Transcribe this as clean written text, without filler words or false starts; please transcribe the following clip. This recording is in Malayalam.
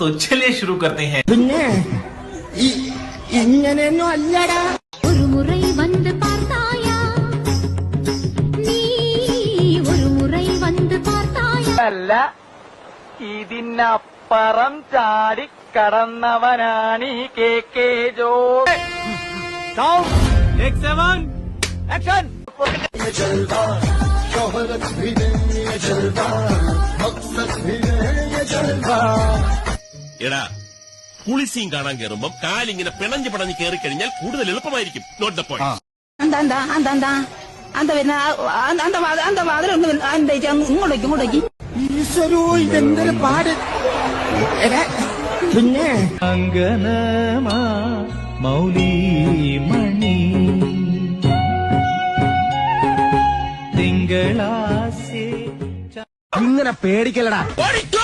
तो चलिए शुरू करते हैं। ഇങ്ങനെയൊന്നും അല്ലടാ. ഒരു മുറൈ വന്ന് പാർത്തായാ നീ ഒരു മുറൈ വന്ന് പാർത്തായാ അല്ല ഇതിനപ്പുറം ചാടി കടന്നവനാണ് ഈ കെ ജോ. എടാ പുളിസീൻ കാണാൻ കയറുമ്പോ കാലിങ്ങനെ പിണഞ്ഞ് പിണഞ്ഞ് കയറി കഴിഞ്ഞാൽ കൂടുതൽ എളുപ്പമായിരിക്കും. Note the point. ഇങ്ങോട്ടേക്ക് ഈശ്വരോ, ഇതെന്തൊരു പാട്. പിന്നെ അങ്കനമാ മൗലിമണി തിങ്കളാസേ ഇങ്ങനെ പേടിക്കലടാ. ഓടിക്കോ.